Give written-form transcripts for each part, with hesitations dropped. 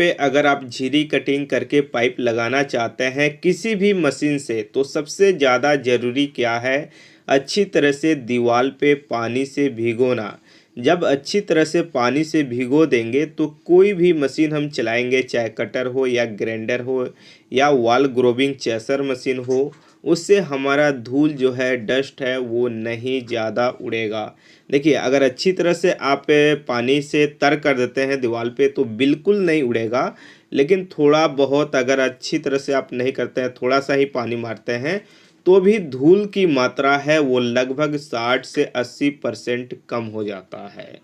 पे अगर आप झिरी कटिंग करके पाइप लगाना चाहते हैं किसी भी मशीन से, तो सबसे ज़्यादा ज़रूरी क्या है, अच्छी तरह से दीवार पे पानी से भिगोना। जब अच्छी तरह से पानी से भिगो देंगे तो कोई भी मशीन हम चलाएंगे, चाहे कटर हो या ग्राइंडर हो या वॉल ग्रोविंग चेसर मशीन हो, उससे हमारा धूल जो है, डस्ट है, वो नहीं ज़्यादा उड़ेगा। देखिए, अगर अच्छी तरह से आप पानी से तर कर देते हैं दीवार पे तो बिल्कुल नहीं उड़ेगा, लेकिन थोड़ा बहुत अगर अच्छी तरह से आप नहीं करते हैं, थोड़ा सा ही पानी मारते हैं, तो भी धूल की मात्रा है वो लगभग 60 से 80% कम हो जाता है।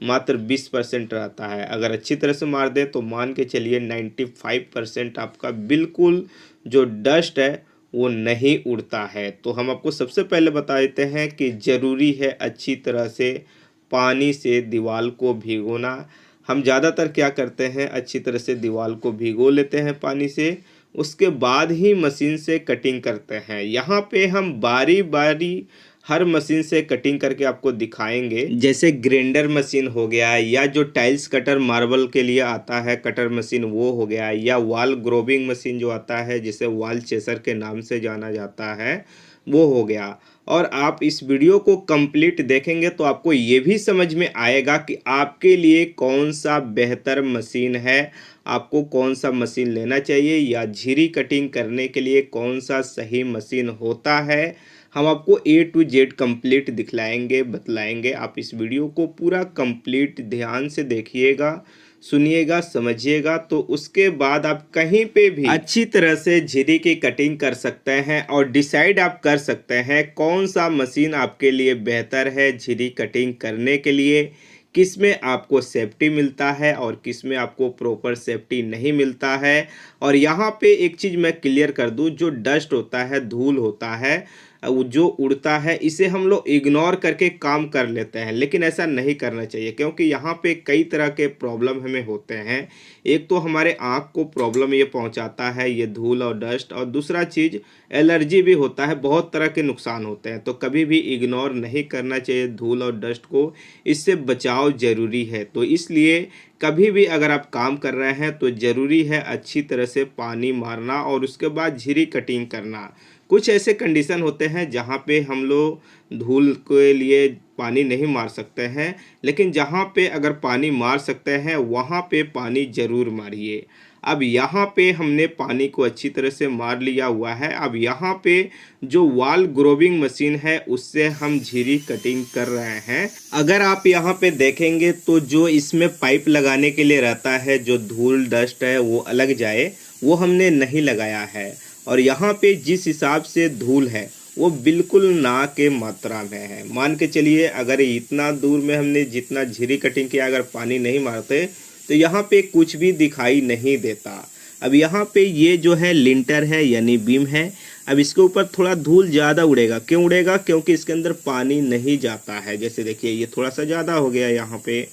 मात्र 20% रहता है। अगर अच्छी तरह से मार दें तो मान के चलिए 95% आपका बिल्कुल जो डस्ट है वो नहीं उड़ता है। तो हम आपको सबसे पहले बता देते हैं कि ज़रूरी है अच्छी तरह से पानी से दीवार को भिगोना। हम ज़्यादातर क्या करते हैं, अच्छी तरह से दीवार को भिगो लेते हैं पानी से, उसके बाद ही मशीन से कटिंग करते हैं। यहाँ पे हम बारी बारी हर मशीन से कटिंग करके आपको दिखाएंगे। जैसे ग्राइंडर मशीन हो गया, या जो टाइल्स कटर मार्बल के लिए आता है कटर मशीन वो हो गया, या वॉल ग्रोविंग मशीन जो आता है जिसे वॉल चेसर के नाम से जाना जाता है वो हो गया। और आप इस वीडियो को कंप्लीट देखेंगे तो आपको ये भी समझ में आएगा कि आपके लिए कौन सा बेहतर मशीन है, आपको कौन सा मशीन लेना चाहिए, या झिरी कटिंग करने के लिए कौन सा सही मशीन होता है। हम आपको A to Z कंप्लीट दिखलाएंगे, बतलाएंगे। आप इस वीडियो को पूरा कंप्लीट ध्यान से देखिएगा, सुनिएगा, समझिएगा, तो उसके बाद आप कहीं पे भी अच्छी तरह से झिरी की कटिंग कर सकते हैं और डिसाइड आप कर सकते हैं कौन सा मशीन आपके लिए बेहतर है झिरी कटिंग करने के लिए, किस में आपको सेफ्टी मिलता है और किस में आपको प्रॉपर सेफ्टी नहीं मिलता है। और यहाँ पे एक चीज़ मैं क्लियर कर दूँ, जो डस्ट होता है, धूल होता है, जो उड़ता है, इसे हम लोग इग्नोर करके काम कर लेते हैं, लेकिन ऐसा नहीं करना चाहिए, क्योंकि यहाँ पे कई तरह के प्रॉब्लम हमें होते हैं। एक तो हमारे आँख को प्रॉब्लम ये पहुँचाता है, ये धूल और डस्ट, और दूसरा चीज़ एलर्जी भी होता है, बहुत तरह के नुकसान होते हैं। तो कभी भी इग्नोर नहीं करना चाहिए धूल और डस्ट को, इससे बचाव ज़रूरी है। तो इसलिए कभी भी अगर आप काम कर रहे हैं तो ज़रूरी है अच्छी तरह से पानी मारना और उसके बाद झिरी कटिंग करना। कुछ ऐसे कंडीशन होते हैं जहाँ पे हम लोग धूल के लिए पानी नहीं मार सकते हैं, लेकिन जहाँ पे अगर पानी मार सकते हैं वहाँ पे पानी ज़रूर मारिए। अब यहाँ पे हमने पानी को अच्छी तरह से मार लिया हुआ है। अब यहाँ पे जो वॉल ग्रोविंग मशीन है उससे हम झिरी कटिंग कर रहे हैं। अगर आप यहाँ पे देखेंगे तो जो इसमें पाइप लगाने के लिए रहता है, जो धूल डस्ट है वो अलग जाए, वो हमने नहीं लगाया है। और यहाँ पे जिस हिसाब से धूल है वो बिल्कुल ना के मात्रा में है। मान के चलिए अगर इतना दूर में हमने जितना झिरी कटिंग किया, अगर पानी नहीं मारते तो यहाँ पे कुछ भी दिखाई नहीं देता। अब यहाँ पे ये जो है लिंटर है यानी बीम है, अब इसके ऊपर थोड़ा धूल ज़्यादा उड़ेगा। क्यों उड़ेगा? क्योंकि इसके अंदर पानी नहीं जाता है। जैसे देखिए ये थोड़ा सा ज़्यादा हो गया यहाँ पे,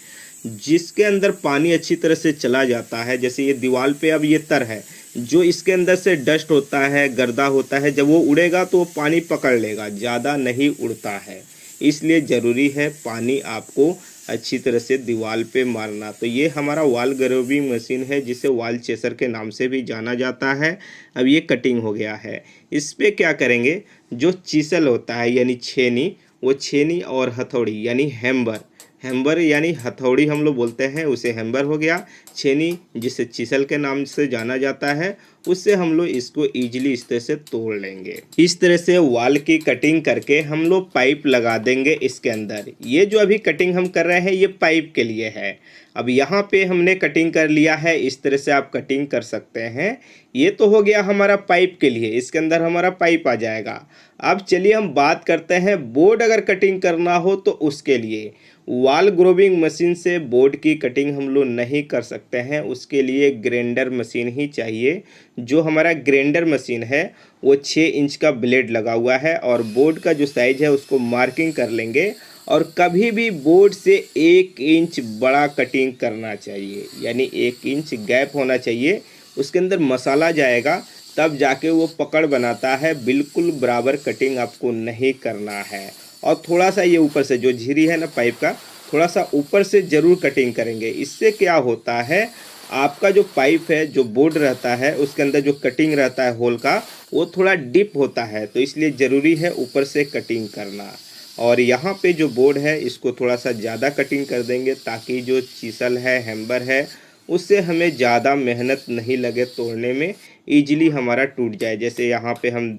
जिसके अंदर पानी अच्छी तरह से चला जाता है। जैसे ये दीवार पे अब ये तर है, जो इसके अंदर से डस्ट होता है, गर्दा होता है, जब वो उड़ेगा तो वो पानी पकड़ लेगा, ज़्यादा नहीं उड़ता है। इसलिए ज़रूरी है पानी आपको अच्छी तरह से दीवार पे मारना। तो ये हमारा वॉल ग्रोविंग मशीन है जिसे वॉल चेसर के नाम से भी जाना जाता है। अब ये कटिंग हो गया है। इस पे क्या करेंगे, जो चीसल होता है यानी छेनी, वो छेनी और हथौड़ी यानी हैम्बर, हैम्बर यानी हथौड़ी हम लोग बोलते हैं, उसे हैम्बर हो गया। छेनी जिसे चिसल के नाम से जाना जाता है, उससे हम लोग इसको इजीली इस तरह से तोड़ लेंगे। इस तरह से वॉल की कटिंग करके हम लोग पाइप लगा देंगे इसके अंदर। ये जो अभी कटिंग हम कर रहे हैं ये पाइप के लिए है। अब यहाँ पे हमने कटिंग कर लिया है, इस तरह से आप कटिंग कर सकते हैं। ये तो हो गया हमारा पाइप के लिए, इसके अंदर हमारा पाइप आ जाएगा। अब चलिए हम बात करते हैं बोर्ड अगर कटिंग करना हो तो उसके लिए। वॉल ग्रोविंग मशीन से बोर्ड की कटिंग हम लोग नहीं कर सकते हैं, उसके लिए ग्राइंडर मशीन ही चाहिए। जो हमारा ग्राइंडर मशीन है वो 6 इंच का ब्लेड लगा हुआ है, और बोर्ड का जो साइज है उसको मार्किंग कर लेंगे। और कभी भी बोर्ड से 1 इंच बड़ा कटिंग करना चाहिए, यानी 1 इंच गैप होना चाहिए, उसके अंदर मसाला जाएगा तब जाके वो पकड़ बनाता है। बिल्कुल बराबर कटिंग आपको नहीं करना है। और थोड़ा सा ये ऊपर से जो झिरी है ना पाइप का, थोड़ा सा ऊपर से ज़रूर कटिंग करेंगे। इससे क्या होता है, आपका जो पाइप है, जो बोर्ड रहता है, उसके अंदर जो कटिंग रहता है होल का, वो थोड़ा डीप होता है, तो इसलिए ज़रूरी है ऊपर से कटिंग करना। और यहाँ पे जो बोर्ड है इसको थोड़ा सा ज़्यादा कटिंग कर देंगे ताकि जो चीसल है, हैम्बर है, उससे हमें ज़्यादा मेहनत नहीं लगे तोड़ने में, ईजिली हमारा टूट जाए। जैसे यहाँ पे हम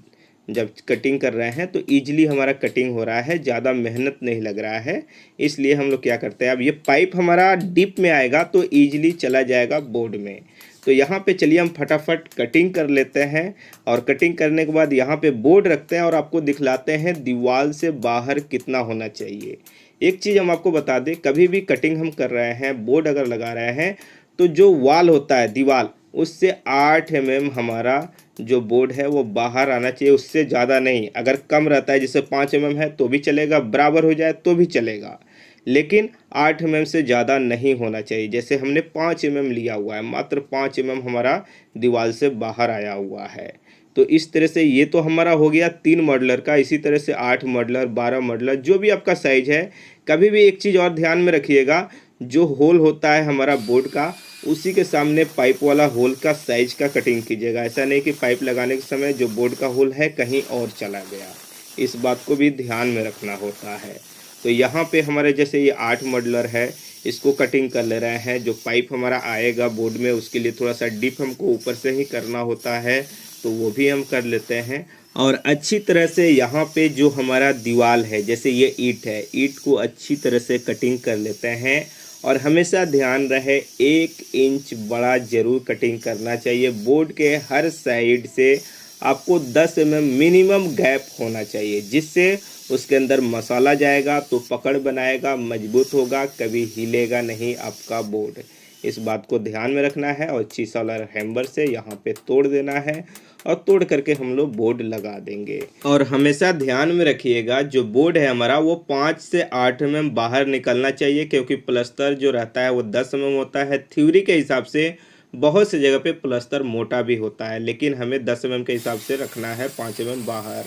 जब कटिंग कर रहे हैं तो ईजिली हमारा कटिंग हो रहा है, ज़्यादा मेहनत नहीं लग रहा है। इसलिए हम लोग क्या करते हैं, अब ये पाइप हमारा डीप में आएगा तो ईजिली चला जाएगा बोर्ड में। तो यहाँ पे चलिए हम फटाफट कटिंग कर लेते हैं, और कटिंग करने के बाद यहाँ पे बोर्ड रखते हैं और आपको दिखलाते हैं दीवार से बाहर कितना होना चाहिए। एक चीज़ हम आपको बता दें, कभी भी कटिंग हम कर रहे हैं, बोर्ड अगर लगा रहे हैं, तो जो वॉल होता है, दीवार, उससे 8 mm हमारा जो बोर्ड है वो बाहर आना चाहिए, उससे ज़्यादा नहीं। अगर कम रहता है, जैसे 5 mm है तो भी चलेगा, बराबर हो जाए तो भी चलेगा, लेकिन 8 mm से ज़्यादा नहीं होना चाहिए। जैसे हमने 5 mm लिया हुआ है, मात्र 5 mm हमारा दीवार से बाहर आया हुआ है। तो इस तरह से ये तो हमारा हो गया 3 मॉडलर का। इसी तरह से 8 मॉडलर, 12 मॉडलर, जो भी आपका साइज है। कभी भी एक चीज़ और ध्यान में रखिएगा, जो होल होता है हमारा बोर्ड का, उसी के सामने पाइप वाला होल का साइज का कटिंग कीजिएगा। ऐसा नहीं कि पाइप लगाने के समय जो बोर्ड का होल है कहीं और चला गया, इस बात को भी ध्यान में रखना होता है। तो यहाँ पे हमारे जैसे ये 8 मॉडलर है, इसको कटिंग कर ले रहे हैं। जो पाइप हमारा आएगा बोर्ड में, उसके लिए थोड़ा सा डीप हमको ऊपर से ही करना होता है, तो वो भी हम कर लेते हैं। और अच्छी तरह से यहाँ पे जो हमारा दीवार है, जैसे ये ईंट है, ईंट को अच्छी तरह से कटिंग कर लेते हैं। और हमेशा ध्यान रहे 1 इंच बड़ा ज़रूर कटिंग करना चाहिए। बोर्ड के हर साइड से आपको 10 mm मिनिमम गैप होना चाहिए, जिससे उसके अंदर मसाला जाएगा तो पकड़ बनाएगा, मजबूत होगा, कभी हिलेगा नहीं आपका बोर्ड। इस बात को ध्यान में रखना है और चीसल और हैम्बर से यहाँ पे तोड़ देना है, और तोड़ करके हम लोग बोर्ड लगा देंगे। और हमेशा ध्यान में रखिएगा, जो बोर्ड है हमारा वो 5 से 8 mm बाहर निकलना चाहिए, क्योंकि प्लस्तर जो रहता है वो 10 mm होता है। थ्योरी के हिसाब से बहुत सी जगह पे प्लस्तर मोटा भी होता है, लेकिन हमें 10 mm के हिसाब से रखना है, 5 mm बाहर।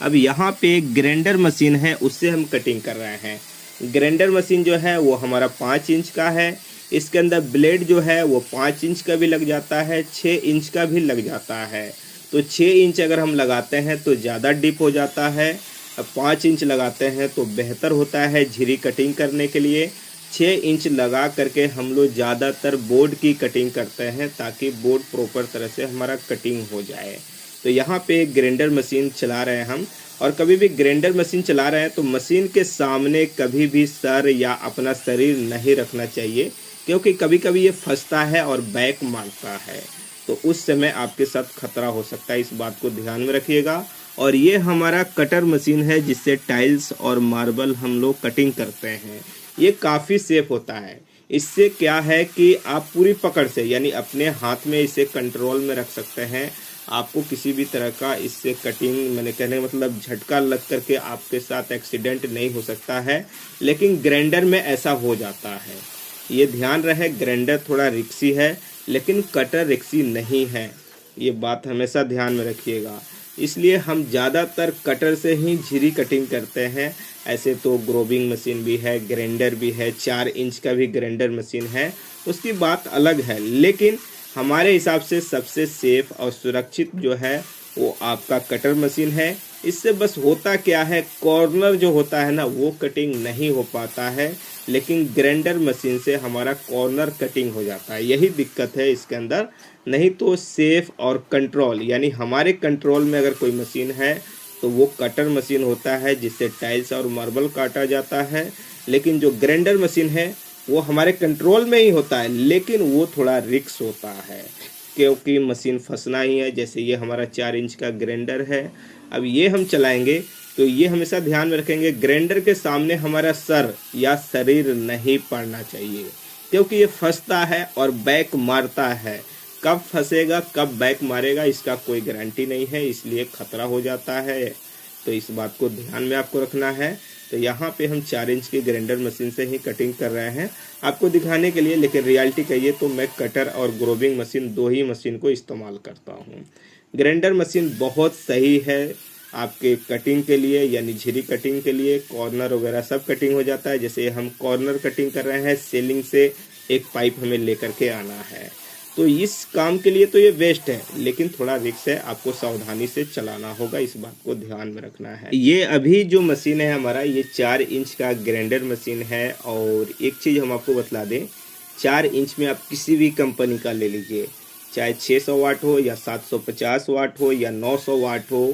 अब यहाँ पे एक ग्राइंडर मशीन है, उससे हम कटिंग कर रहे हैं। ग्राइंडर मशीन जो है वो हमारा 5 इंच का है। इसके अंदर ब्लेड जो है वो 5 इंच का भी लग जाता है, 6 इंच का भी लग जाता है। तो 6 इंच अगर हम लगाते हैं तो ज़्यादा डीप हो जाता है, अब 5 इंच लगाते हैं तो बेहतर होता है झिरी कटिंग करने के लिए। 6 इंच लगा करके हम लोग ज़्यादातर बोर्ड की कटिंग करते हैं, ताकि बोर्ड प्रॉपर तरह से हमारा कटिंग हो जाए। तो यहाँ पे ग्राइंडर मशीन चला रहे हैं हम, और कभी भी ग्राइंडर मशीन चला रहे हैं तो मशीन के सामने कभी भी सर या अपना शरीर नहीं रखना चाहिए, क्योंकि कभी कभी ये फंसता है और बैक मारता है, तो उस समय आपके साथ खतरा हो सकता है। इस बात को ध्यान में रखिएगा। और ये हमारा कटर मशीन है, जिससे टाइल्स और मार्बल हम लोग कटिंग करते हैं। ये काफ़ी सेफ होता है। इससे क्या है कि आप पूरी पकड़ से, यानी अपने हाथ में इसे कंट्रोल में रख सकते हैं। आपको किसी भी तरह का इससे कटिंग, मैंने कहने का मतलब झटका लग करके आपके साथ एक्सीडेंट नहीं हो सकता है, लेकिन ग्राइंडर में ऐसा हो जाता है। ये ध्यान रहे, ग्राइंडर थोड़ा रिक्सी है, लेकिन कटर रिक्सी नहीं है, ये बात हमेशा ध्यान में रखिएगा। इसलिए हम ज़्यादातर कटर से ही झिरी कटिंग करते हैं। ऐसे तो ग्रोबिंग मशीन भी है, ग्राइंडर भी है, 4 इंच का भी ग्राइंडर मशीन है, उसकी बात अलग है। लेकिन हमारे हिसाब से सबसे सेफ और सुरक्षित जो है वो आपका कटर मशीन है। इससे बस होता क्या है, कॉर्नर जो होता है ना, वो कटिंग नहीं हो पाता है, लेकिन ग्राइंडर मशीन से हमारा कॉर्नर कटिंग हो जाता है। यही दिक्कत है इसके अंदर। नहीं तो सेफ और कंट्रोल, यानी हमारे कंट्रोल में अगर कोई मशीन है तो वो कटर मशीन होता है, जिससे टाइल्स और मार्बल काटा जाता है। लेकिन जो ग्राइंडर मशीन है वो हमारे कंट्रोल में ही होता है, लेकिन वो थोड़ा रिक्स होता है, क्योंकि मशीन फंसना ही है। जैसे ये हमारा 4 इंच का ग्राइंडर है, अब ये हम चलाएंगे तो ये हमेशा ध्यान में रखेंगे, ग्राइंडर के सामने हमारा सर या शरीर नहीं पड़ना चाहिए, क्योंकि ये फंसता है और बैक मारता है। कब फंसेगा, कब बैक मारेगा, इसका कोई गारंटी नहीं है, इसलिए खतरा हो जाता है। तो इस बात को ध्यान में आपको रखना है। तो यहाँ पे हम 4 इंच की ग्राइंडर मशीन से ही कटिंग कर रहे हैं आपको दिखाने के लिए, लेकिन रियलिटी कहिए तो मैं कटर और ग्रोबिंग मशीन 2 ही मशीन को इस्तेमाल करता हूँ। ग्राइंडर मशीन बहुत सही है आपके कटिंग के लिए, यानी झिरी कटिंग के लिए। कॉर्नर वगैरह सब कटिंग हो जाता है। जैसे हम कॉर्नर कटिंग कर रहे हैं, सीलिंग से एक पाइप हमें लेकर के आना है, तो इस काम के लिए तो ये बेस्ट है, लेकिन थोड़ा रिस्क है, आपको सावधानी से चलाना होगा, इस बात को ध्यान में रखना है। ये अभी जो मशीन है हमारा, ये 4 इंच का ग्राइंडर मशीन है। और एक चीज़ हम आपको बतला दें, 4 इंच में आप किसी भी कंपनी का ले लीजिए, चाहे 600 वाट हो या 750 वाट हो या 900 वाट हो,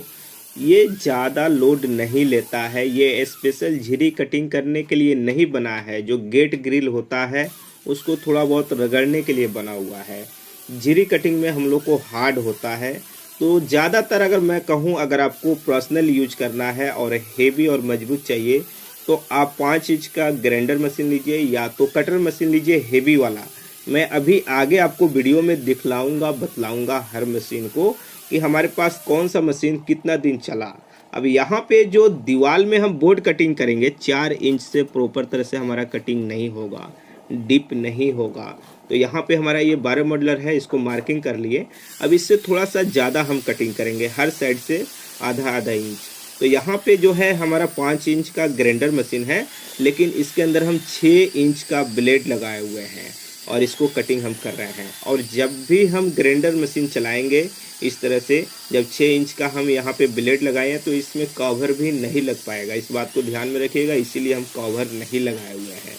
ये ज़्यादा लोड नहीं लेता है। ये स्पेशल झिरी कटिंग करने के लिए नहीं बना है। जो गेट ग्रिल होता है उसको थोड़ा बहुत रगड़ने के लिए बना हुआ है। झिरी कटिंग में हम लोग को हार्ड होता है। तो ज़्यादातर अगर मैं कहूँ, अगर आपको पर्सनल यूज करना है और हेवी और मजबूत चाहिए, तो आप 5 इंच का ग्राइंडर मशीन लीजिए या तो कटर मशीन लीजिए हेवी वाला। मैं अभी आगे आपको वीडियो में दिखलाऊंगा, बतलाऊंगा हर मशीन को कि हमारे पास कौन सा मशीन कितना दिन चला। अब यहाँ पे जो दीवार में हम बोर्ड कटिंग करेंगे, 4 इंच से प्रॉपर तरह से हमारा कटिंग नहीं होगा, डिप नहीं होगा। तो यहाँ पे हमारा ये 12 मॉडलर है, इसको मार्किंग कर लिए। अब इससे थोड़ा सा ज़्यादा हम कटिंग करेंगे, हर साइड से आधा आधा इंच। तो यहाँ पे जो है हमारा 5 इंच का ग्राइंडर मशीन है, लेकिन इसके अंदर हम 6 इंच का ब्लेड लगाए हुए हैं और इसको कटिंग हम कर रहे हैं। और जब भी हम ग्राइंडर मशीन चलाएंगे इस तरह से, जब 6 इंच का हम यहाँ पे ब्लेड लगाए हैं, तो इसमें कवर भी नहीं लग पाएगा। इस बात को ध्यान में रखिएगा, इसीलिए हम कवर नहीं लगाए हुए हैं।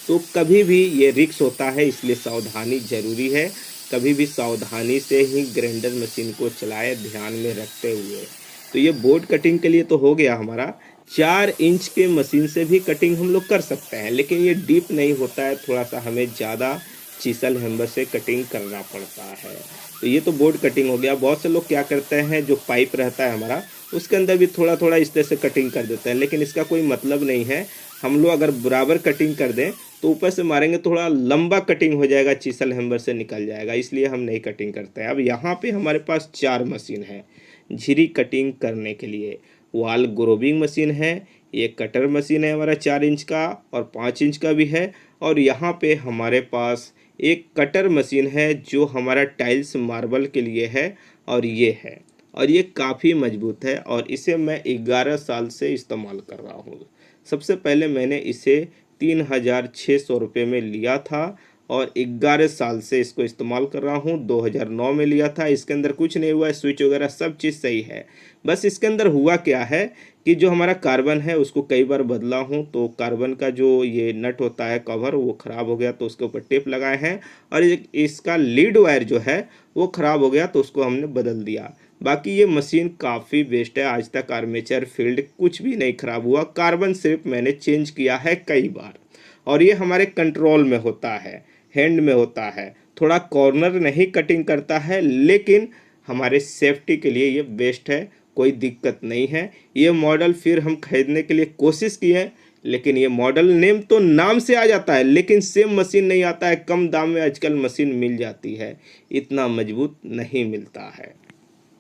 तो कभी भी ये रिस्क होता है, इसलिए सावधानी ज़रूरी है। कभी भी सावधानी से ही ग्राइंडर मशीन को चलाए, ध्यान में रखते हुए। तो ये बोर्ड कटिंग के लिए तो हो गया हमारा। 4 इंच के मशीन से भी कटिंग हम लोग कर सकते हैं, लेकिन ये डीप नहीं होता है, थोड़ा सा हमें ज़्यादा चीसल हैमर से कटिंग करना पड़ता है। तो ये तो बोर्ड कटिंग हो गया। बहुत से लोग क्या करते हैं, जो पाइप रहता है हमारा, उसके अंदर भी थोड़ा थोड़ा इस तरह से कटिंग कर देते हैं, लेकिन इसका कोई मतलब नहीं है। हम लोग अगर बराबर कटिंग कर दें तो ऊपर से मारेंगे, थोड़ा लंबा कटिंग हो जाएगा, चीसल हैमर से निकल जाएगा, इसलिए हम नहीं कटिंग करते हैं। अब यहाँ पे हमारे पास 4 मशीन है झिरी कटिंग करने के लिए। वॉल ग्रोविंग मशीन है, ये कटर मशीन है हमारा 4 इंच का और 5 इंच का भी है। और यहाँ पे हमारे पास एक कटर मशीन है जो हमारा टाइल्स मार्बल के लिए है, और ये है, और ये काफ़ी मजबूत है और इसे मैं 11 साल से इस्तेमाल कर रहा हूँ। सबसे पहले मैंने इसे 3600 रुपये में लिया था और 11 साल से इसको इस्तेमाल कर रहा हूँ। 2009 में लिया था। इसके अंदर कुछ नहीं हुआ है, स्विच वगैरह सब चीज़ सही है। बस इसके अंदर हुआ क्या है कि जो हमारा कार्बन है उसको कई बार बदला हूँ, तो कार्बन का जो ये नट होता है कवर, वो ख़राब हो गया, तो उसके ऊपर टेप लगाए हैं। और इसका लीड वायर जो है वो ख़राब हो गया, तो उसको हमने बदल दिया। बाकी ये मशीन काफ़ी बेस्ट है, आज तक आर्मेचर फील्ड कुछ भी नहीं ख़राब हुआ। कार्बन सिर्फ मैंने चेंज किया है कई बार। और ये हमारे कंट्रोल में होता है, हैंड में होता है, थोड़ा कॉर्नर नहीं कटिंग करता है, लेकिन हमारे सेफ्टी के लिए ये बेस्ट है, कोई दिक्कत नहीं है। ये मॉडल फिर हम खरीदने के लिए कोशिश किए, लेकिन ये मॉडल नेम तो नाम से आ जाता है, लेकिन सेम मशीन नहीं आता है। कम दाम में आजकल मशीन मिल जाती है, इतना मजबूत नहीं मिलता है।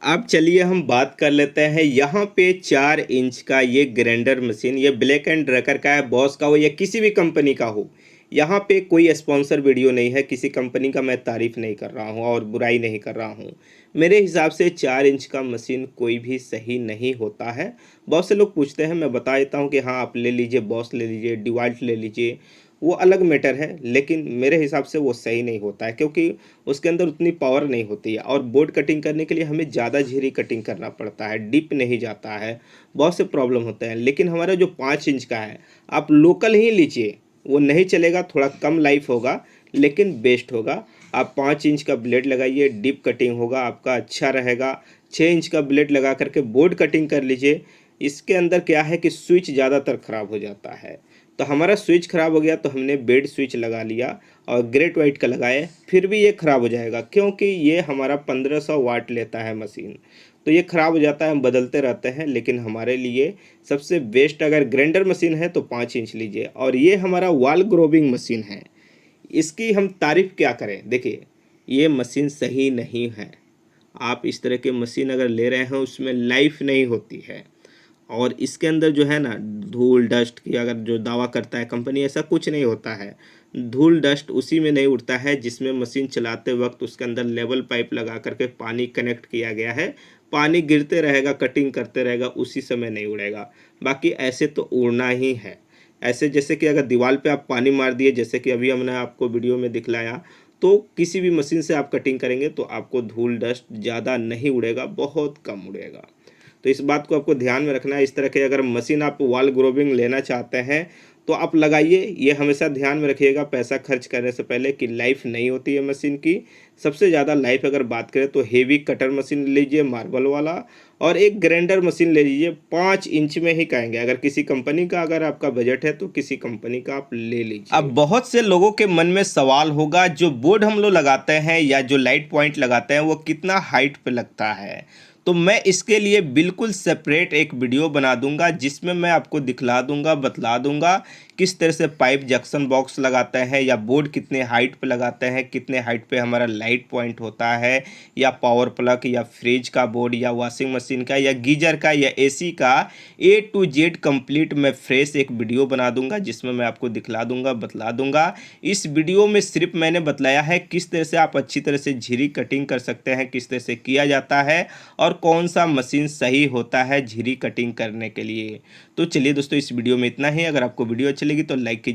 अब चलिए हम बात कर लेते हैं, यहाँ पे 4 इंच का ये ग्राइंडर मशीन, ये ब्लैक एंड डेकर का है, बॉस का हो या किसी भी कंपनी का हो। यहाँ पे कोई स्पॉन्सर वीडियो नहीं है, किसी कंपनी का मैं तारीफ़ नहीं कर रहा हूँ और बुराई नहीं कर रहा हूँ। मेरे हिसाब से 4 इंच का मशीन कोई भी सही नहीं होता है। बहुत से लोग पूछते हैं, मैं बता देता हूँ कि हाँ आप ले लीजिए, बॉस ले लीजिए, डिवाल्ट ले लीजिए, वो अलग मैटर है, लेकिन मेरे हिसाब से वो सही नहीं होता है, क्योंकि उसके अंदर उतनी पावर नहीं होती है। और बोर्ड कटिंग करने के लिए हमें ज़्यादा झिरी कटिंग करना पड़ता है, डिप नहीं जाता है, बहुत से प्रॉब्लम होते हैं। लेकिन हमारा जो 5 इंच का है, आप लोकल ही लीजिए, वो नहीं चलेगा, थोड़ा कम लाइफ होगा, लेकिन बेस्ट होगा। आप 5 इंच का ब्लेड लगाइए, डिप कटिंग होगा आपका, अच्छा रहेगा। 6 इंच का ब्लेड लगा करके बोर्ड कटिंग कर लीजिए। इसके अंदर क्या है कि स्विच ज़्यादातर ख़राब हो जाता है, तो हमारा स्विच ख़राब हो गया तो हमने बेड स्विच लगा लिया और ग्रेट वाइट का लगाए, फिर भी ये ख़राब हो जाएगा, क्योंकि ये हमारा 1500 वाट लेता है मशीन, तो ये ख़राब हो जाता है, हम बदलते रहते हैं। लेकिन हमारे लिए सबसे बेस्ट अगर ग्राइंडर मशीन है तो 5 इंच लीजिए। और ये हमारा वॉल ग्रोविंग मशीन है, इसकी हम तारीफ़ क्या करें। देखिए, ये मशीन सही नहीं है। आप इस तरह के मशीन अगर ले रहे हैं, उसमें लाइफ नहीं होती है। और इसके अंदर जो है ना, धूल डस्ट की अगर जो दावा करता है कंपनी, ऐसा कुछ नहीं होता है। धूल डस्ट उसी में नहीं उड़ता है जिसमें मशीन चलाते वक्त उसके अंदर लेवल पाइप लगा करके पानी कनेक्ट किया गया है। पानी गिरते रहेगा, कटिंग करते रहेगा, उसी समय नहीं उड़ेगा। बाकी ऐसे तो उड़ना ही है। ऐसे जैसे कि अगर दीवार पे आप पानी मार दिए, जैसे कि अभी हमने आपको वीडियो में दिखलाया, तो किसी भी मशीन से आप कटिंग करेंगे तो आपको धूल डस्ट ज़्यादा नहीं उड़ेगा, बहुत कम उड़ेगा। तो इस बात को आपको ध्यान में रखना है। इस तरह के अगर मशीन आप वॉल ग्रोविंग लेना चाहते हैं तो आप लगाइए। ये हमेशा ध्यान में रखिएगा पैसा खर्च करने से पहले कि लाइफ नहीं होती है मशीन की। सबसे ज़्यादा लाइफ अगर बात करें तो हेवी कटर मशीन लीजिए मार्बल वाला, और एक ग्राइंडर मशीन ले लीजिए 5 इंच में ही कहेंगे। अगर किसी कंपनी का अगर आपका बजट है तो किसी कंपनी का आप ले लीजिए। अब बहुत से लोगों के मन में सवाल होगा, जो बोर्ड हम लोग लगाते हैं या जो लाइट पॉइंट लगाते हैं वो कितना हाइट पे लगता है। तो मैं इसके लिए बिल्कुल सेपरेट एक वीडियो बना दूंगा जिसमें मैं आपको दिखला दूंगा, बतला दूंगा किस तरह से पाइप जंक्शन बॉक्स लगाते हैं या बोर्ड कितने हाइट पे लगाते हैं, कितने हाइट पे हमारा लाइट पॉइंट होता है, या पावर प्लग या फ्रिज का बोर्ड या वॉशिंग मशीन का या गीजर का या एसी का A to Z कंप्लीट मैं फ्रेश एक वीडियो बना दूंगा जिसमें मैं आपको दिखला दूंगा, बतला दूंगा। इस वीडियो में सिर्फ मैंने बतलाया है किस तरह से आप अच्छी तरह से झिरी कटिंग कर सकते हैं, किस तरह से किया जाता है और कौन सा मशीन सही होता है झिरी कटिंग करने के लिए। तो चलिए दोस्तों, इस वीडियो में इतना ही। अगर आपको वीडियो अच्छी लगी तो लाइक कीजिए।